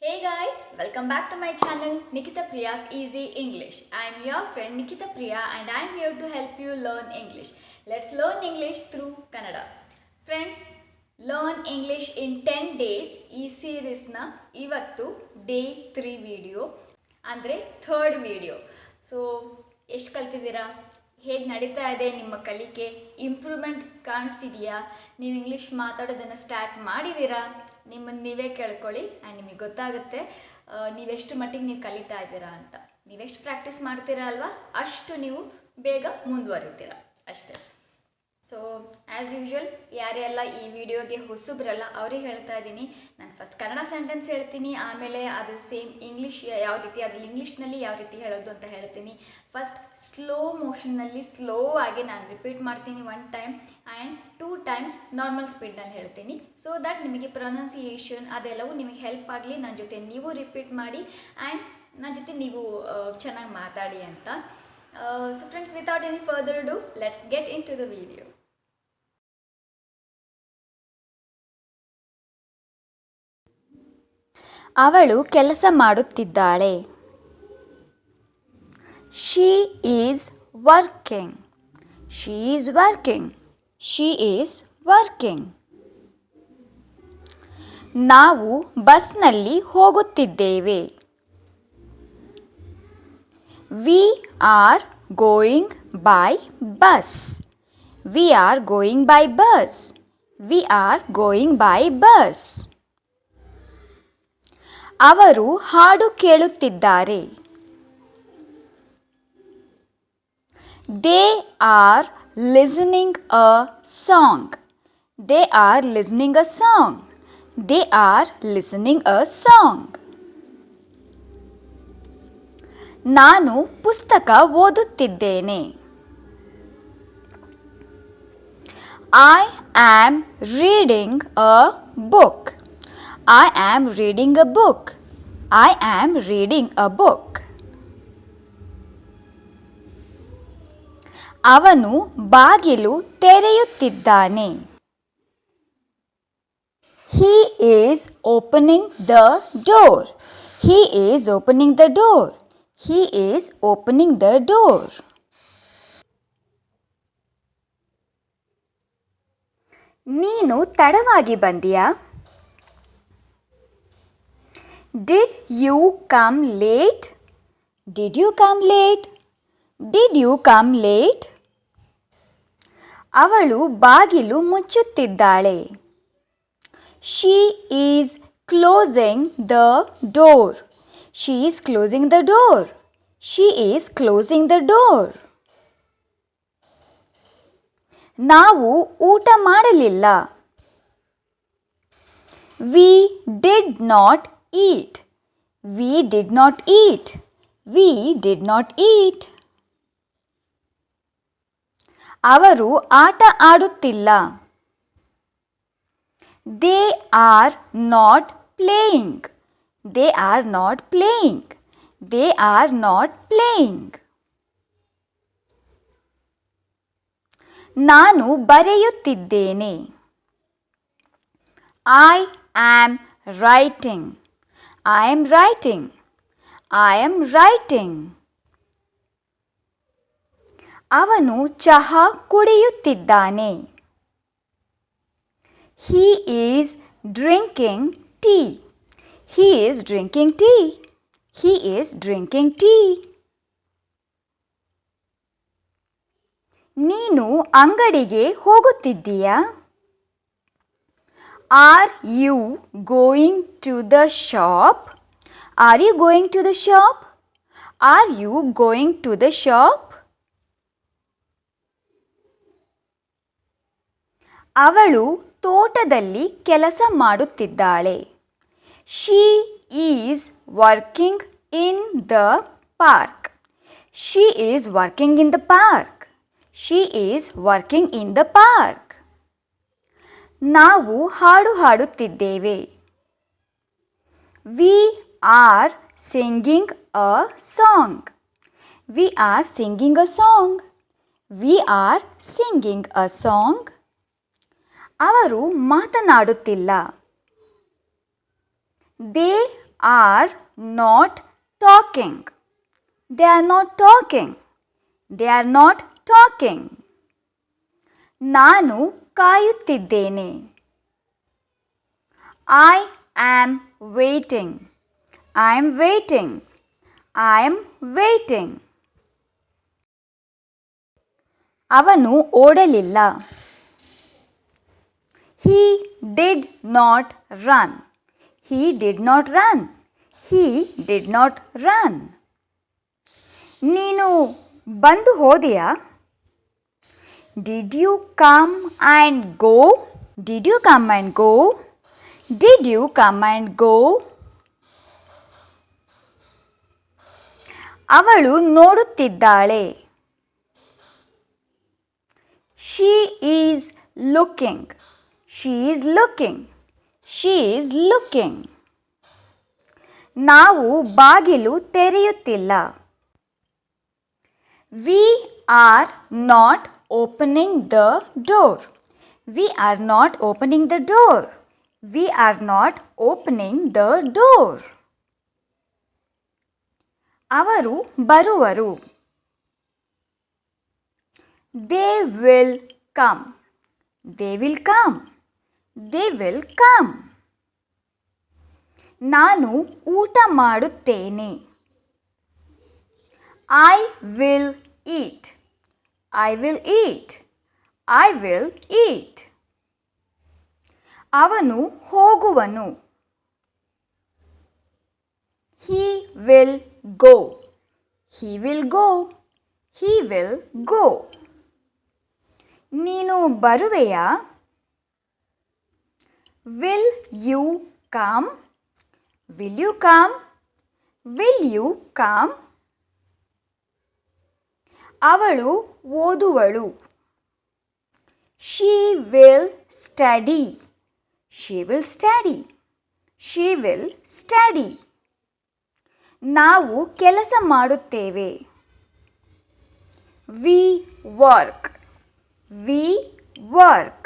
Hey guys, welcome back to my channel Nikita Priya's Easy English. I am your friend Nikita Priya and I am here to help you learn English. Let's learn English through Kannada. Friends, learn English in 10 days ಈ ಸೀರೀಸ್ನ ಇವತ್ತು day 3 video ಅಂದರೆ third video. So ಎಷ್ಟು ಕಲ್ತಿದ್ದೀರಾ? ಹೇಗೆ ನಡೀತಾ ಇದೆ ನಿಮ್ಮ ಕಲಿಕೆ? Improvement ಕಾಣಿಸ್ತಿದೆಯಾ? ನೀವು ಇಂಗ್ಲೀಷ್ ಮಾತಾಡೋದನ್ನು ಸ್ಟಾರ್ಟ್ ಮಾಡಿದ್ದೀರಾ? ನಿಮ್ಮನ್ನು ನೀವೇ ಕೇಳ್ಕೊಳ್ಳಿ ಆ್ಯಂಡ್ ನಿಮಗೆ ಗೊತ್ತಾಗುತ್ತೆ ನೀವೆಷ್ಟು ಮಟ್ಟಿಗೆ ನೀವು ಕಲಿತಾ ಇದ್ದೀರಾ ಅಂತ. ನೀವೆಷ್ಟು ಪ್ರಾಕ್ಟೀಸ್ ಮಾಡ್ತೀರಾ ಅಲ್ವಾ, ಅಷ್ಟು ನೀವು ಬೇಗ ಮುಂದುವರಿತೀರಾ ಅಷ್ಟೇ. ಸೊ ಆ್ಯಸ್ ಯೂಶ್ವಲ್ ಯಾರೆಲ್ಲ ಈ ವಿಡಿಯೋಗೆ ಹೊಸಬ್ರಲ್ಲ ಅವ್ರಿಗೆ ಹೇಳ್ತಾ ಇದ್ದೀನಿ, ನಾನು ಫಸ್ಟ್ ಕನ್ನಡ ಸೆಂಟೆನ್ಸ್ ಹೇಳ್ತೀನಿ, ಆಮೇಲೆ ಅದು ಸೇಮ್ ಇಂಗ್ಲೀಷ್ ಯಾವ ರೀತಿ, ಅದ್ರಲ್ಲಿ ಇಂಗ್ಲೀಷ್ನಲ್ಲಿ ಯಾವ ರೀತಿ ಹೇಳೋದು ಅಂತ ಹೇಳ್ತೀನಿ. ಫಸ್ಟ್ ಸ್ಲೋ ಮೋಷನ್ನಲ್ಲಿ ಸ್ಲೋ ಆಗಿ ನಾನು ರಿಪೀಟ್ ಮಾಡ್ತೀನಿ 1 ಟೈಮ್ ಆ್ಯಂಡ್ 2 ಟೈಮ್ಸ್ ನಾರ್ಮಲ್ ಸ್ಪೀಡ್ನಲ್ಲಿ ಹೇಳ್ತೀನಿ. ಸೊ ದ್ಯಾಟ್ ನಿಮಗೆ ಪ್ರೊನೌನ್ಸಿಯೇಷನ್ ಅದೆಲ್ಲವೂ ನಿಮಗೆ ಹೆಲ್ಪ್ ಆಗಲಿ, ನನ್ನ ಜೊತೆ ನೀವು ರಿಪೀಟ್ ಮಾಡಿ ಆ್ಯಂಡ್ ನನ್ನ ಜೊತೆ ನೀವು ಚೆನ್ನಾಗಿ ಮಾತಾಡಿ ಅಂತ. So friends, without any further ado, let's get into the video. ಅವಳು ಕೆಲಸ ಮಾಡುತ್ತಿದ್ದಾಳೆ. She is working. She is working. She is working. ನಾವು ಬಸ್ನಲ್ಲಿ ಹೋಗುತ್ತಿದ್ದೇವೆ. We are going by bus. We are going by bus. We are going by bus. ಅವರು ಹಾಡು ಕೇಳುತ್ತಿದ್ದಾರೆ. They are listening a song. They are listening a song. They are listening a song. ನಾನು ಪುಸ್ತಕ ಓದುತ್ತಿದ್ದೇನೆ. I am reading a book. I am reading a book. I am reading a book. ಅವನು ಬಾಗಿಲು ತೆರೆಯುತ್ತಿದ್ದಾನೆ. He is opening the door. He is opening the door. He is opening the door. ನೀನು ತಡವಾಗಿ ಬಂದಿಯಾ? Did you come late? Did you come late? Did you come late? ಅವಳು ಬಾಗಿಲು ಮುಚ್ಚುತ್ತಿದ್ದಾಳೆ. She is closing the door. She is closing the door. She is closing the door. ನಾವು ಊಟ ಮಾಡಲಿಲ್ಲ. We did not eat. We did not eat. We did not eat. ಅವರು ಆಟ ಆಡುತ್ತಿಲ್ಲ. They are not playing. They are not playing. They are not playing. ನಾನು ಬರೆಯುತ್ತಿದ್ದೇನೆ. I am writing. I am writing. I am writing. ಅವನು ಚಹಾ ಕುಡಿಯುತ್ತಿದ್ದಾನೆ. He is drinking tea. He is drinking tea. He is drinking tea. ನೀನು ಅಂಗಡಿಗೆ ಹೋಗುತ್ತಿದ್ದೀಯಾ? Are you going to the shop? Are you going to the shop? Are you going to the shop? ಅವಳು ತೋಟದಲ್ಲಿ ಕೆಲಸ ಮಾಡುತ್ತಿದ್ದಾಳೆ. She is working in the park. She is working in the park. She is working in the park. ನಾವು ಹಾಡು ಹಾಡುತ್ತಿದ್ದೇವೆ. We are singing a song. We are singing a song. We are singing a song. ಅವರು ಮಾತನಾಡುತ್ತಿಲ್ಲ. They are not talking. They are not talking. They are not talking. ನಾನು ಕಾಯುತ್ತಿದ್ದೇನೆ. I am waiting. I am waiting. I am waiting. ಅವನು ಓಡಲಿಲ್ಲ. He did not run. He did not run. He did not run. ನೀನು ಬಂದು ಹೋದೆಯಾ? Did you come and go? Did you come and go? Did you come and go? ಅವಳು ನೋಡುತ್ತಿದ್ದಾಳೆ. She is looking. She is looking. She is looking. ನಾವು ಬಾಗಿಲು ತೆರೆಯುತ್ತಿಲ್ಲ. We are not opening the door. We are not opening the door. We are not opening the door. ಅವರು ಬರುವರು. They will come. They will come. They will come. ನಾನು ಊಟ ಮಾಡುತ್ತೇನೆ. I will eat. I will eat. I will eat. ಅವನು ಹೋಗುವನು. He will go. He will go. He will go. ನೀನು ಬರುವೆಯಾ? Will you come? Will you come? Will you come? ಅವಳು ಓದುವಳು. She will study. She will study. She will study. ನಾವು ಕೆಲಸ ಮಾಡುತ್ತೇವೆ. We work. We work.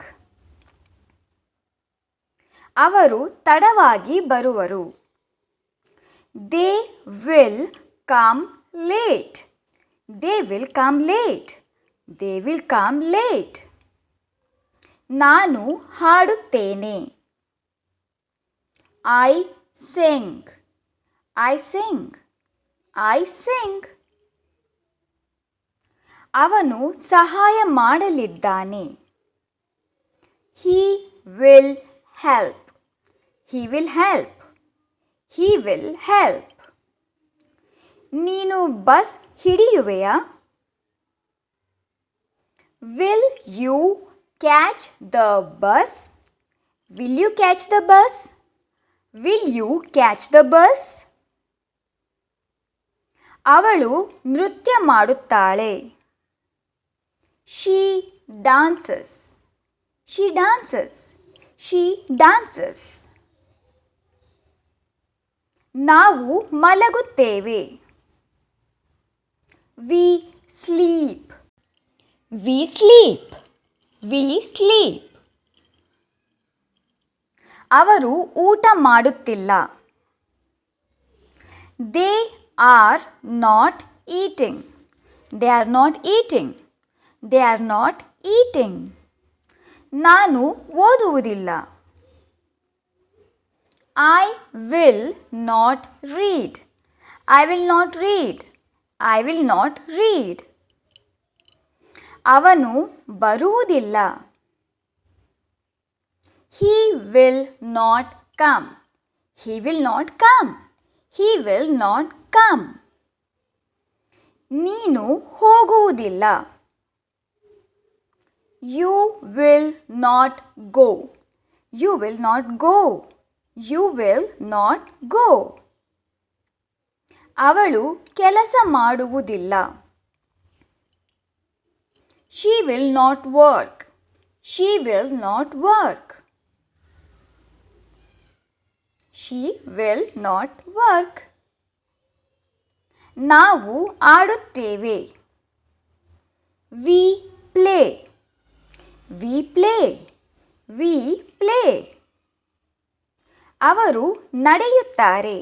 ಅವರು ತಡವಾಗಿ ಬರುವರು. They will come late. They will come late. They will come late. ನಾನು ಹಾಡುತ್ತೇನೆ. I sing. I sing. I sing. ಅವನು ಸಹಾಯ ಮಾಡಲಿದ್ದಾನೆ. He will help. He will help. He will help. ನೀನು bus ಹಿಡಿಯುವೆಯಾ? Will you catch the bus? Will you catch the bus? Will you catch the bus? ಅವಳು ನೃತ್ಯ ಮಾಡುತ್ತಾಳೆ. She dances. She dances. She dances. ನಾವು ಮಲಗುತ್ತೇವೆ. We sleep. We sleep. We sleep. ಅವರು ಊಟ ಮಾಡುತ್ತಿಲ್ಲ. They are not eating. They are not eating. They are not eating. ನಾನು ಓದುವುದಿಲ್ಲ. I will not read. I will not read. I will not read. ಅವನು ಬರುವುದಿಲ್ಲ. He will not come. He will not come. He will not come. ನೀನು ಹೋಗುವುದಿಲ್ಲ. You will not go. You will not go. You will not go. ಅವಳು ಕೆಲಸ ಮಾಡುವುದಿಲ್ಲ. She will not work. She will not work. She will not work. ನಾವು ಆಡುತ್ತೇವೆ. We play. We play. We play. ಅವರು ನಡೆಯುತ್ತಾರೆ.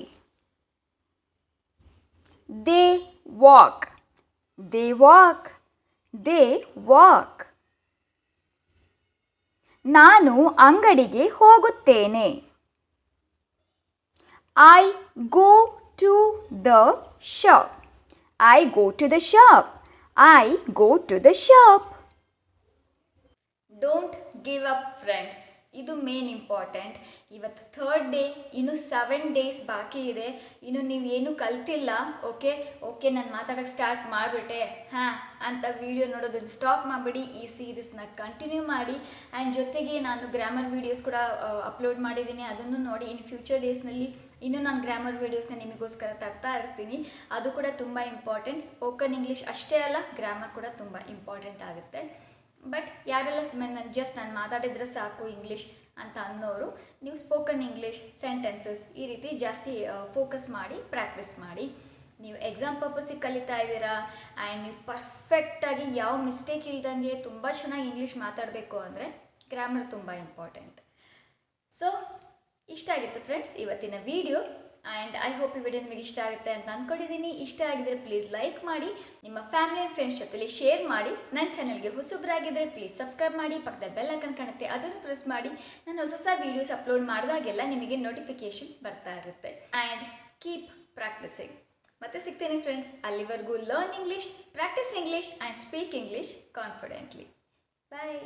They walk. They walk. They walk. ನಾನು ಅಂಗಡಿಗೆ ಹೋಗುತ್ತೇನೆ. I go to the shop. I go to the shop. I go to the shop. Don't give up friends. ಇದು main important. ಇವತ್ತು 3rd day, ಇನ್ನು 7 days ಬಾಕಿ ಇದೆ. ಇನ್ನು ನೀವು ಏನು ಕಲ್ತಿಲ್ಲ. ಓಕೆ ನಾನು ಮಾತಾಡೋಕ್ಕೆ ಸ್ಟಾರ್ಟ್ ಮಾಡಿಬಿಟ್ಟೆ ಅಂತ ವಿಡಿಯೋ ನೋಡೋದನ್ನು ಸ್ಟಾಪ್ ಮಾಡಿಬಿಡಿ. ಈ ಸೀರೀಸ್ನ ಕಂಟಿನ್ಯೂ ಮಾಡಿ. ಆ್ಯಂಡ್ ಜೊತೆಗೆ ನಾನು ಗ್ರಾಮರ್ ವೀಡಿಯೋಸ್ ಕೂಡ ಅಪ್ಲೋಡ್ ಮಾಡಿದ್ದೀನಿ, ಅದನ್ನು ನೋಡಿ. ಇನ್ನು ಫ್ಯೂಚರ್ ಡೇಸ್ನಲ್ಲಿ ಇನ್ನೂ ನಾನು ಗ್ರಾಮರ್ ವೀಡಿಯೋಸ್ನ ನಿಮಗೋಸ್ಕರ ತರ್ತಾ ಇರ್ತೀನಿ. ಅದು ಕೂಡ ತುಂಬ ಇಂಪಾರ್ಟೆಂಟ್. ಸ್ಪೋಕನ್ ಇಂಗ್ಲೀಷ್ ಅಷ್ಟೇ ಅಲ್ಲ, ಗ್ರಾಮರ್ ಕೂಡ ತುಂಬ ಇಂಪಾರ್ಟೆಂಟ್ ಆಗುತ್ತೆ. ಬಟ್ ಯಾರೆಲ್ಲ ನಾನು ಮಾತಾಡಿದರೆ ಸಾಕು ಇಂಗ್ಲೀಷ್ ಅಂತ ಅನ್ನೋರು, ನೀವು ಸ್ಪೋಕನ್ ಇಂಗ್ಲೀಷ್ ಸೆಂಟೆನ್ಸಸ್ ಈ ರೀತಿ ಜಾಸ್ತಿ ಫೋಕಸ್ ಮಾಡಿ ಪ್ರಾಕ್ಟೀಸ್ ಮಾಡಿ. ನೀವು ಎಕ್ಸಾಮ್ ಪರ್ಪಸಿಗೆ ಕಲಿತಾ ಇದ್ದೀರಾ ಆ್ಯಂಡ್ ನೀವು ಪರ್ಫೆಕ್ಟಾಗಿ ಯಾವ ಮಿಸ್ಟೇಕ್ ಇಲ್ದಂಗೆ ತುಂಬ ಚೆನ್ನಾಗಿ ಇಂಗ್ಲೀಷ್ ಮಾತಾಡಬೇಕು ಅಂದರೆ ಗ್ರಾಮರ್ ತುಂಬ ಇಂಪಾರ್ಟೆಂಟ್. ಸೊ ಇಷ್ಟ ಆಗಿತ್ತು ಫ್ರೆಂಡ್ಸ್ ಇವತ್ತಿನ ವಿಡಿಯೋ. ಆ್ಯಂಡ್ ಐ ಹೋಪ್ ಈ ವಿಡಿಯೋ ನಿಮಗೆ ಇಷ್ಟ ಆಗುತ್ತೆ ಅಂತ ಅಂದ್ಕೊಂಡಿದ್ದೀನಿ. ಇಷ್ಟ ಆಗಿದ್ದರೆ ಪ್ಲೀಸ್ ಲೈಕ್ ಮಾಡಿ, ನಿಮ್ಮ ಫ್ಯಾಮಿಲಿ ಆ್ಯಂಡ್ ಫ್ರೆಂಡ್ಸ್ ಜೊತೆಲಿ ಶೇರ್ ಮಾಡಿ. ನನ್ನ ಚಾನಲ್ಗೆ ಹೊಸಬ್ರಾಗಿದ್ದರೆ ಪ್ಲೀಸ್ ಸಬ್ಸ್ಕ್ರೈಬ್ ಮಾಡಿ, ಪಕ್ಕದಲ್ಲಿ ಬೆಲ್ ಐಕಾನ್ ಕಾಣುತ್ತೆ ಅದನ್ನು ಪ್ರೆಸ್ ಮಾಡಿ. ನಾನು ಹೊಸ ವೀಡಿಯೋಸ್ ಅಪ್ಲೋಡ್ ಮಾಡಿದಾಗೆಲ್ಲ ನಿಮಗೆ ನೋಟಿಫಿಕೇಶನ್ ಬರ್ತಾ ಇರುತ್ತೆ. And keep practising. ಮತ್ತೆ ಸಿಗ್ತೀನಿ ಫ್ರೆಂಡ್ಸ್. ಅಲ್ಲಿವರೆಗೂ learn English, practice English and speak English confidently. Bye.